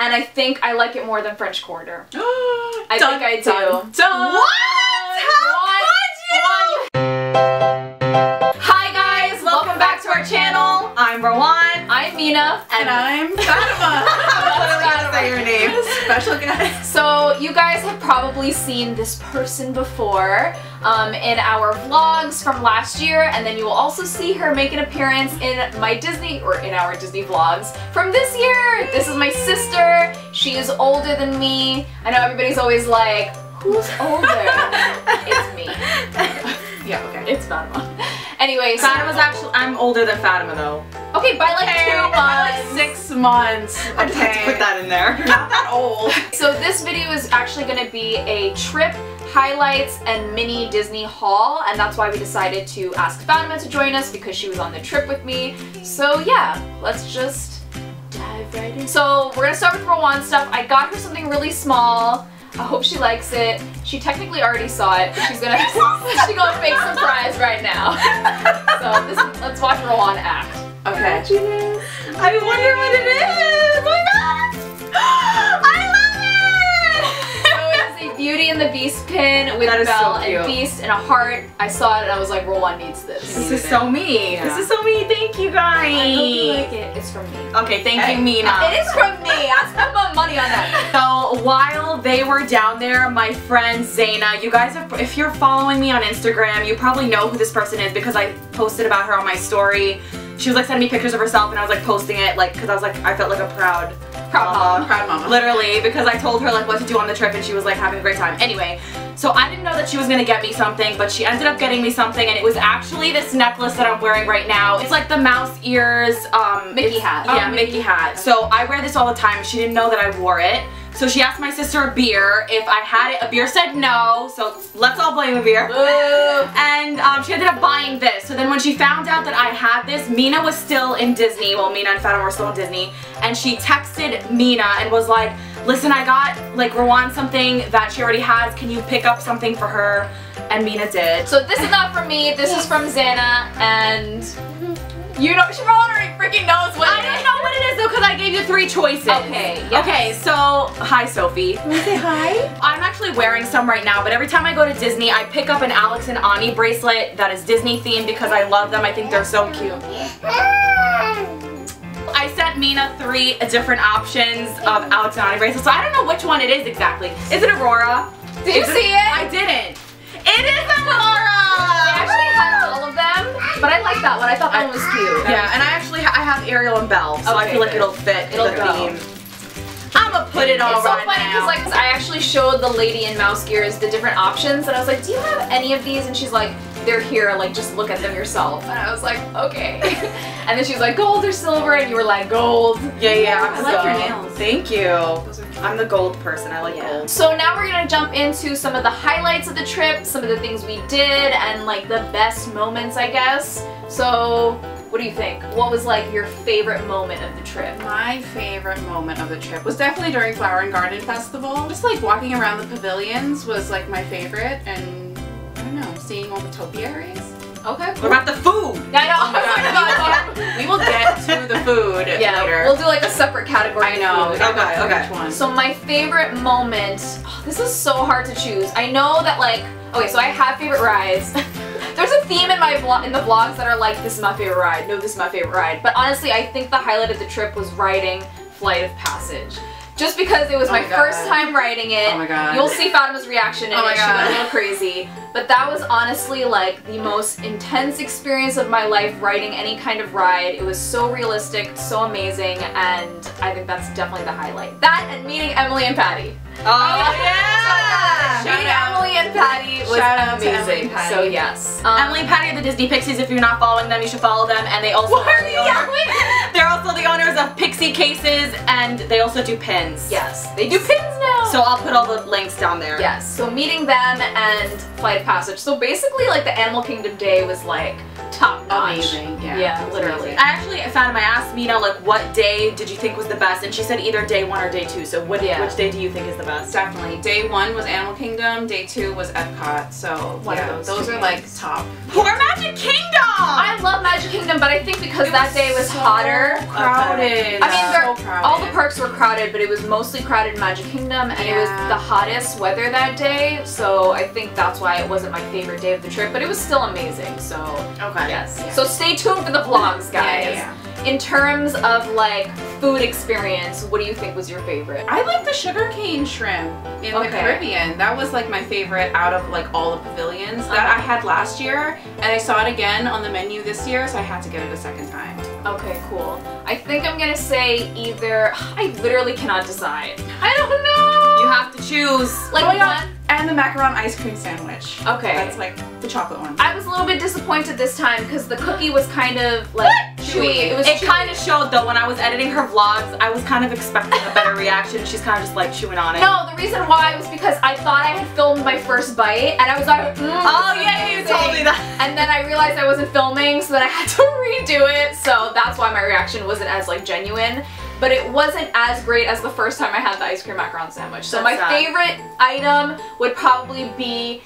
and I think I like it more than French Quarter. I Dun, think I do. Dun, dun. What? Hi guys, welcome back to our channel. I'm Rowan. I'm Mina. And I'm Fatema. I was say your name. Special guest. So you guys have probably seen this person before in our vlogs from last year, and then you will also see her make an appearance in our Disney vlogs from this year. This is my sister. She is older than me. I know everybody's always like, who's older? It's me. Yeah, okay. It's Fatema. Anyway, so Fatema's actually, I'm older than Fatema though. okay, by like 2 months. Like 6 months. I just had to put that in there. You're not that old. So this video is actually going to be a trip, highlights, and mini Disney haul, and that's why we decided to ask Fatema to join us because she was on the trip with me. So yeah, let's just dive right in. So we're going to start with Rowan stuff. I got her something really small. I hope she likes it. She technically already saw it, but she's gonna fake surprise right now. So let's watch Rowan act. Okay. I wonder what it is. Oh my god! I love it! So it is a Beauty and the Beast pin with Belle and Beast and a heart. I saw it and I was like, Rowan needs this. This is so me. Yeah. This is so me. Thank you guys. I hope you like it. It's from me. Okay, thank you, Mina. It is from me. I spent my money on that. So while they were down there, my friend Zaina, you guys, if you're following me on Instagram, you probably know who this person is because I posted about her on my story. She was like sending me pictures of herself and I was like posting it like because I was like, I felt like a proud mama. Literally, because I told her like what to do on the trip and she was like having a great time. Anyway, so I didn't know that she was gonna get me something, but she ended up getting me something, and it was actually this necklace that I'm wearing right now. It's like the mouse ears Mickey hat. Yeah, Mickey hat. So I wear this all the time. She didn't know that I wore it. So she asked my sister a beer if I had it. A beer said no, so let's all blame a beer. And she ended up buying this. So then when she found out that I had this, Mina was still in Disney. Well, Mina and Fatema were still in Disney. And she texted Mina and was like, listen, I got like Rowan something that she already has. Can you pick up something for her? And Mina did. So this is not from me. This is from Zaina, and you know, she already freaking knows what I didn't know what it is though because I gave you 3 choices. Okay, yes. Okay, so, hi Sophie. Can I say hi? I'm actually wearing some right now, but every time I go to Disney, I pick up an Alex and Ani bracelet that is Disney themed because I love them. I think they're so cute. I sent Mina 3 different options of Alex and Ani bracelets, so I don't know which one it is exactly. Is it Aurora? Did you see it? I didn't. It is Aurora! They actually had all of them, but I like that one. I thought that one was cute. Yeah, and I actually I have Ariel and Belle, so I feel like it'll fit the theme. I'm gonna put it all right now. It's so funny because like I actually showed the lady in mouse ears the different options, and I was like, do you have any of these? And she's like, they're here, like just look at them yourself. And I was like, okay. And then she was like, gold or silver, and you were like, gold. Yeah, I like your nails. Thank you. I'm the gold person, I like gold. So now we're gonna jump into some of the highlights of the trip, some of the things we did, and like the best moments, I guess. So, what do you think? What was like your favorite moment of the trip? My favorite moment of the trip was definitely during Flower and Garden Festival. Just like walking around the pavilions was like my favorite, and I don't know, seeing all the topiaries. Okay. What about the food? Yeah, I know. Oh we will get to the food later. We'll do like a separate category. I know. Okay. So my favorite moment, this is so hard to choose. I know that like, okay, so I have favorite rides. There's a theme in the vlogs that are like, this is my favorite ride, no, this is my favorite ride. But honestly, I think the highlight of the trip was riding Flight of Passage. Just because it was my first time riding it. Oh my god. You'll see Fatema's reaction in it. She went a little crazy. But that was honestly like the most intense experience of my life riding any kind of ride. It was so realistic, so amazing, and I think that's definitely the highlight. That and meeting Emily and Patty. Oh yeah! Meeting Emily and Patty was amazing. So yes. Emily and Patty are the Disney Pixies. If you're not following them, you should follow them. And they also they're also the owners of Pixie Cases, and they also do pins. Yes, they do pins now. So I'll put all the links down there. Yes. So meeting them and Flight of Passage. So basically, like the Animal Kingdom day was like top notch. Amazing. Yeah, it was literally. amazing. I asked Mina, like, what day did you think was the best? And she said either day 1 or day 2. So which day do you think is the best? Definitely. Day 1 was Animal Kingdom. Day 2 was Epcot. So One of those are like top. Poor Magic Kingdom! I love Magic Kingdom, but I think because that day was hotter. Crowded. I mean, so crowded. all the parks were crowded, but it was mostly crowded in Magic Kingdom, and it was the hottest weather that day, so I think that's why it wasn't my favorite day of the trip, but it was still amazing, so yes. Yeah. So stay tuned for the vlogs, guys. Yeah. In terms of like food experience, what do you think was your favorite? I like the sugarcane shrimp in the Caribbean. That was like my favorite out of like all the pavilions that I had last year, and I saw it again on the menu this year, so I had to get it a second time. Okay, cool. I think I'm gonna say either, I literally cannot decide. I don't know! You have to choose. Like one? And the macaron ice cream sandwich. Okay. That's like the chocolate one. I was a little bit disappointed this time because the cookie was kind of like chewy. It kind of showed though when I was editing her vlogs. I was kind of expecting a better reaction. She's kind of just like chewing on it. No, the reason why was because I thought I had filmed my first bite and I was like, oh yeah, you told me that. And then I realized I wasn't filming, so then I had to redo it. So that's why my reaction wasn't as like genuine. But it wasn't as great as the first time I had the ice cream macaron sandwich. So my favorite item would probably be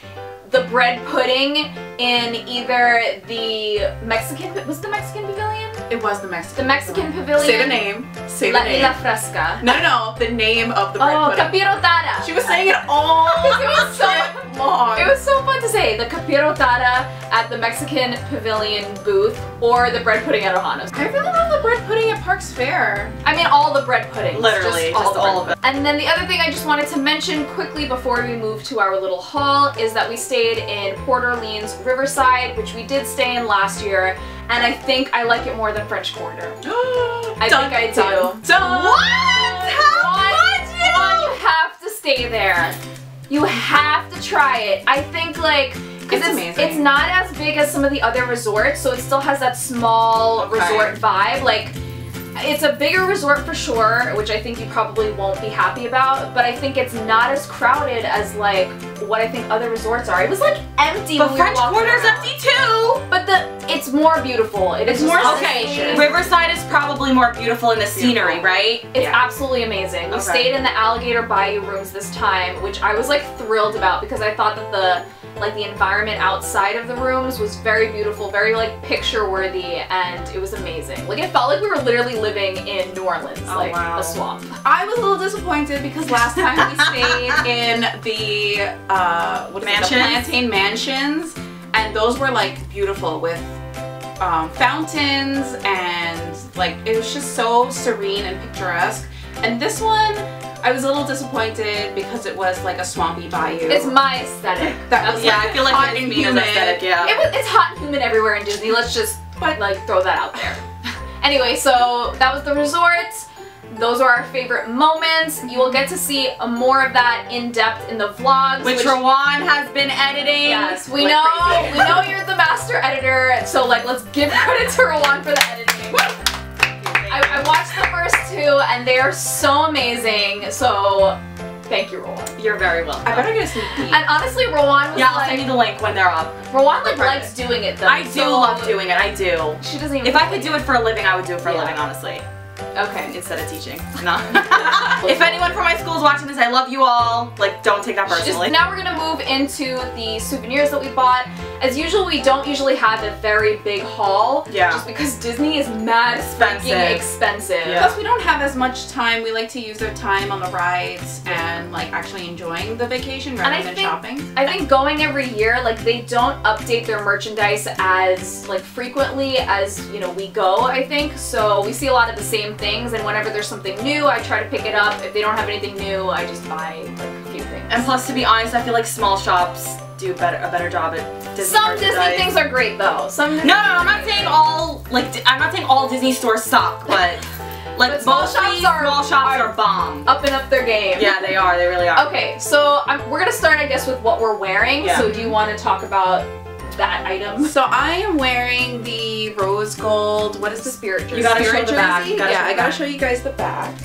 the bread pudding in either the Mexican, was the Mexican pavilion? It was the Mexican. The Mexican pavilion. Say the name. Say the name. La Fresca. No, the name of the bread pudding. Capirotada. She was saying it all. It was so long. It was so fun to say. The capirotada at the Mexican pavilion booth or the bread pudding at Ohana's. I really love the bread pudding at Parks Fair. I mean all the bread puddings. Literally, just all of it. And then the other thing I just wanted to mention quickly before we move to our little haul is that we stayed in Port Orleans Riverside, which we did stay in last year, and I think I like it more than French Quarter. I think I do. What? How you have to stay there. You have to try it. I think like because it's not as big as some of the other resorts, so it still has that small resort vibe. Like it's a bigger resort for sure, which I think you probably won't be happy about, but I think it's not as crowded as like what I think other resorts are. It was like empty. But French Quarter's empty too. But it's more beautiful. It is more okay. Riverside is probably more beautiful in the scenery, right? It's absolutely amazing. We stayed in the Alligator Bayou rooms this time, which I was like thrilled about because I thought that the environment outside of the rooms was very beautiful, very like picture worthy, and it was amazing. Like it felt like we were literally living in New Orleans, like a swamp. I was a little disappointed because last time we stayed in the the Plantain Mansions, and those were like beautiful with fountains, and like it was just so serene and picturesque. And this one, I was a little disappointed because it was like a swampy bayou. It's my aesthetic. I feel like hot and humid aesthetic. Yeah. It's hot and humid everywhere in Disney. Let's just like throw that out there. Anyway, so that was the resort. Those are our favorite moments. You will get to see more of that in depth in the vlogs, which Rowan has been editing. Yes, we know you're the master editor. So like, let's give credit to Rowan for the editing. I watched the first 2 and they are so amazing, so thank you, Rowan. You're very welcome. I better get a sneak peek. And honestly, Rowan was I'll send you the link when they're up. Rowan like likes doing it though. I do love doing it, I do. She doesn't even If I could do it for a living, I would do it for a living, honestly. Okay. Instead of teaching. No. If anyone from my school is watching this, I love you all. Like, don't take that personally. Now we're gonna move into the souvenirs that we bought. As usual, we don't usually have a very big haul. Yeah. Just because Disney is mad expensive. Yeah. Plus, we don't have as much time. We like to use our time on the rides and like actually enjoying the vacation rather than shopping. I think going every year, like they don't update their merchandise as like frequently as we go. I think so. We see a lot of the same things, and whenever there's something new, I try to pick it up. If they don't have anything new, I just buy like a few things. And plus, to be honest, I feel like small shops do a better job at Disney. Some Disney things are great though. No, I'm not saying all I'm not saying all Disney stores suck, but like small shops are bomb. Upping up their game. Yeah, they are. They really are. Okay, so we're gonna start, I guess, with what we're wearing. Yeah. So do you want to talk about that item? So I am wearing the rose gold. What is the Spirit jersey? You gotta show the back. Yeah, I gotta show you guys the back.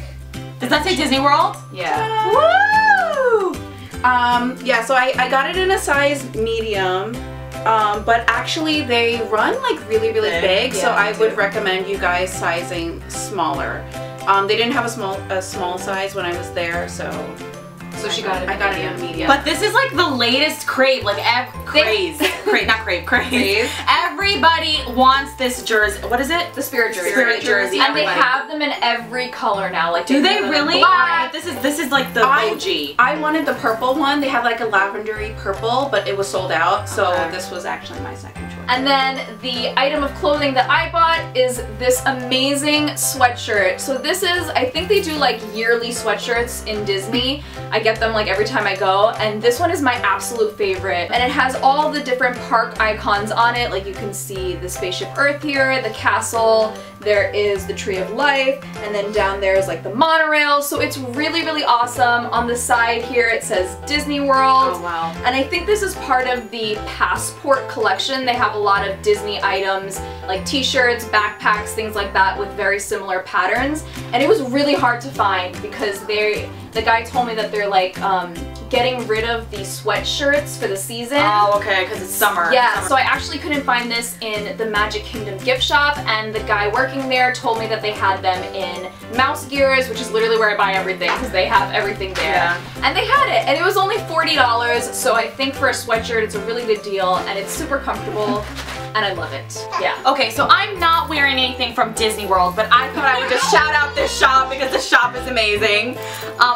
Does that say Disney World? Yeah. Woo! Yeah, so I got it in a size medium, But actually they run like really big, so I would recommend you guys sizing smaller. They didn't have a small size when I was there, so she got it. I got it in a medium. But this is like the latest crave, like craze. Everybody wants this jersey. What is it? The Spirit jersey. Spirit jersey. And they have them in every color now. Like, do they really? Black. This is like the OG. I wanted the purple one. They had like a lavendery purple, but it was sold out, so this was actually my second choice. And then the item of clothing that I bought is this amazing sweatshirt. So this is, I think they do like yearly sweatshirts in Disney. I get them like every time I go, and this one is my absolute favorite. And it has all the different park icons on it. Like you can see the Spaceship Earth here, the castle, there is the Tree of Life, and then down there is like the monorail. So it's really awesome. On the side here it says Disney World. Oh wow. And I think this is part of the Passport collection. They have a lot of Disney items like t-shirts, backpacks, things like that with very similar patterns. And it was really hard to find because the guy told me that they're like getting rid of the sweatshirts for the season. Oh, okay, because it's summer. Yeah, so I actually couldn't find this in the Magic Kingdom gift shop, and the guy working there told me that they had them in Mouse Gears, which is literally where I buy everything because they have everything there. Yeah. And they had it, and it was only $40, so I think for a sweatshirt it's a really good deal, and it's super comfortable. And I love it. Yeah. Okay, so I'm not wearing anything from Disney World, but I thought I would just shout out this shop because the shop is amazing.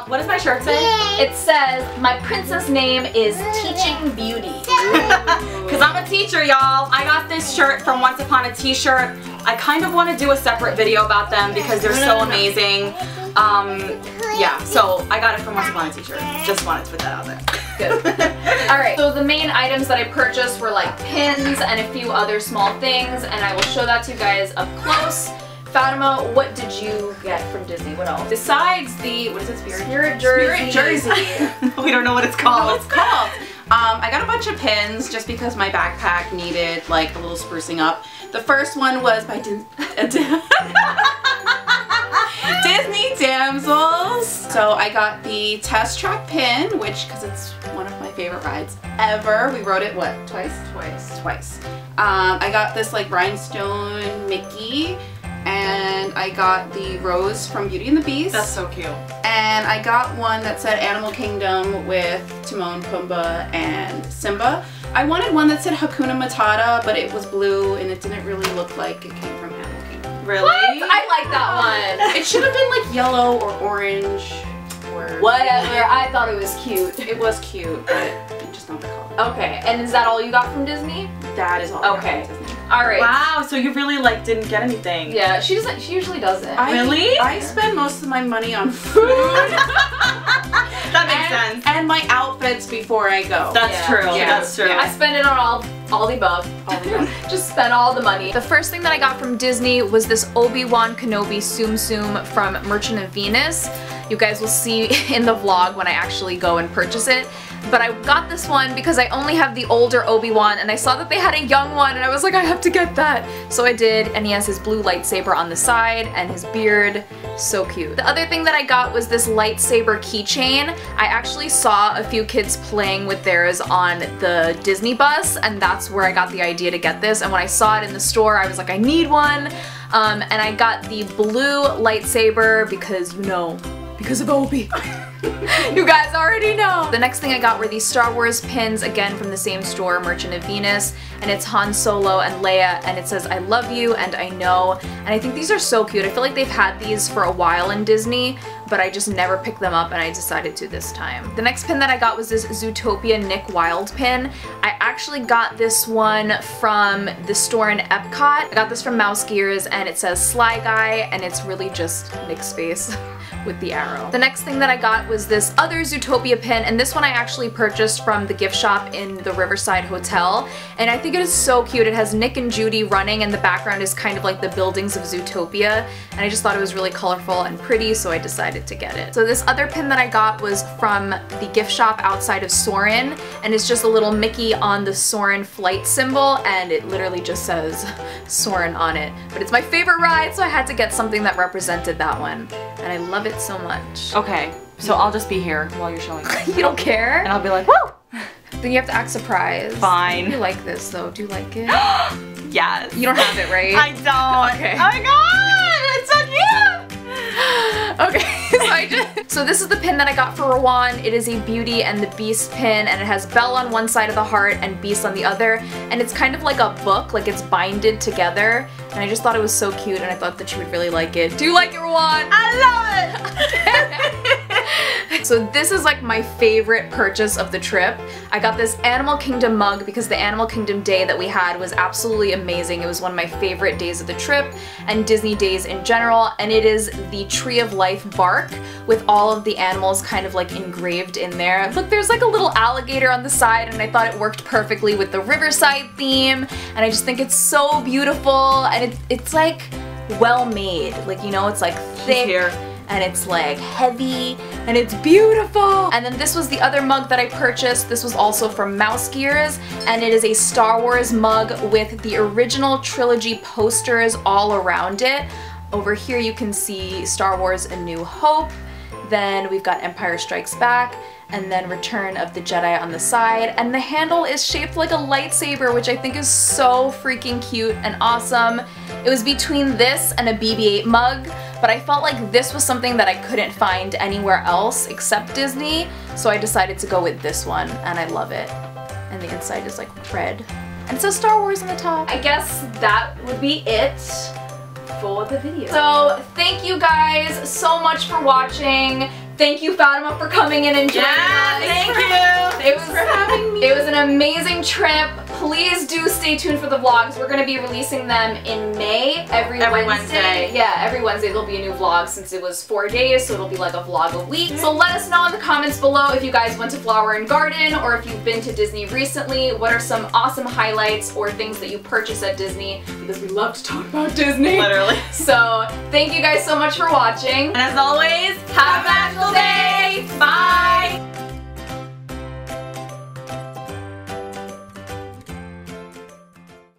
What does my shirt say? It says, "My princess name is Teaching Beauty." Because I'm a teacher, y'all. I got this shirt from Once Upon a T-shirt. I kind of want to do a separate video about them because they're so amazing. Yeah, so I got it from Once Upon a T-shirt. Just wanted to put that out there. Good. Alright, so the main items that I purchased were like pins and a few other small things, and I will show that to you guys up close. Fatima, what did you get from Disney? What else? Besides the, what is it, Spirit Jersey. We don't know what it's called. It's called. I got a bunch of pins just because my backpack needed like a little sprucing up. The first one was by Disney Damsels. So I got the Test Track pin, which, because it's one of my favorite rides ever. We rode it, what, twice? Twice. I got this like rhinestone Mickey, and I got the rose from Beauty and the Beast. That's so cute. And I got one that said Animal Kingdom with Timon, Pumbaa, and Simba. I wanted one that said Hakuna Matata, but it was blue and it didn't really look like it came from Animal Kingdom. Really? What? I like that one. It should have been like yellow or orange or whatever. I thought it was cute. It was cute, but I just don't recall. Okay, and is that all you got from Disney? That is all. Okay. I got from Disney. All right. Wow, so you really like didn't get anything. Yeah, she doesn't. She usually doesn't. Really? I spend most of my money on food. That makes sense. And my outfits before I go. That's true. Yeah. That's true. I spend it on all the above. Just spend all the money. The first thing that I got from Disney was this Obi-Wan Kenobi Tsum Tsum from Merchant of Venus. You guys will see in the vlog when I actually go and purchase it. But I got this one because I only have the older Obi-Wan, and I saw that they had a young one, and I was like, I have to get that. So I did, and he has his blue lightsaber on the side and his beard. So cute. The other thing that I got was this lightsaber keychain. I actually saw a few kids playing with theirs on the Disney bus, and that's where I got the idea to get this. And when I saw it in the store, I was like, I need one. And I got the blue lightsaber because, you know, because of Obi. You guys already know. The next thing I got were these Star Wars pins, again from the same store, Merchant of Venus, and it's Han Solo and Leia, and it says I love you and I know, and I think these are so cute. I feel like they've had these for a while in Disney, but I just never picked them up, and I decided to this time. The next pin that I got was this Zootopia Nick Wilde pin. I actually got this one from the store in Epcot. I got this from Mouse Gears, and it says Sly Guy, and it's really just Nick's face with the arrow. The next thing that I got was this other Zootopia pin, and this one I actually purchased from the gift shop in the Riverside Hotel, and I think it is so cute. It has Nick and Judy running, and the background is kind of like the buildings of Zootopia, and I just thought it was really colorful and pretty, so I decided to get it. So this other pin that I got was from the gift shop outside of Soarin', and it's just a little Mickey on the Soarin' flight symbol, and it literally just says Soarin' on it. But it's my favorite ride, so I had to get something that represented that one, and I love it so much. Okay, so I'll just be here while you're showing me. You don't care? And I'll be like, woo! Then you have to act surprised. Fine. You like this though? Do you like it? Yes. You don't have it, right? I don't. Okay. Oh my god, it's so cute. Okay, so this is the pin that I got for Rowan. It is a Beauty and the Beast pin, and it has Belle on one side of the heart and Beast on the other, and it's kind of like a book, like it's binded together, and I just thought it was so cute, and I thought that you would really like it. Do you like it, Rowan? I love it. So this is like my favorite purchase of the trip. I got this Animal Kingdom mug because the Animal Kingdom day that we had was absolutely amazing. It was one of my favorite days of the trip and Disney days in general, and it is the Tree of Life bark with all of the animals kind of like engraved in there. Look, there's like a little alligator on the side, and I thought it worked perfectly with the Riverside theme, and I just think it's so beautiful, and it's like well made. Like, you know, it's like thick. Here. And it's like heavy, and it's beautiful. And then this was the other mug that I purchased. This was also from Mouse Gears, and it is a Star Wars mug with the original trilogy posters all around it. Over here you can see Star Wars A New Hope, then we've got Empire Strikes Back, and then Return of the Jedi on the side, and the handle is shaped like a lightsaber, which I think is so freaking cute and awesome. It was between this and a BB-8 mug, but I felt like this was something that I couldn't find anywhere else except Disney, so I decided to go with this one, and I love it. And the inside is like red, and it says Star Wars on the top. I guess that would be it for the video. So thank you guys so much for watching. Thank you, Fatema, for coming in and joining us. Thank you. It was for having me. It was an amazing trip. Please do stay tuned for the vlogs. We're going to be releasing them in May every Wednesday. Yeah, every Wednesday there'll be a new vlog since it was 4 days, so it'll be like a vlog a week. So let us know in the comments below if you guys went to Flower and Garden or if you've been to Disney recently. What are some awesome highlights or things that you purchased at Disney? Because we love to talk about Disney. Literally. So thank you guys so much for watching. And as always, Have a magical day! Bye!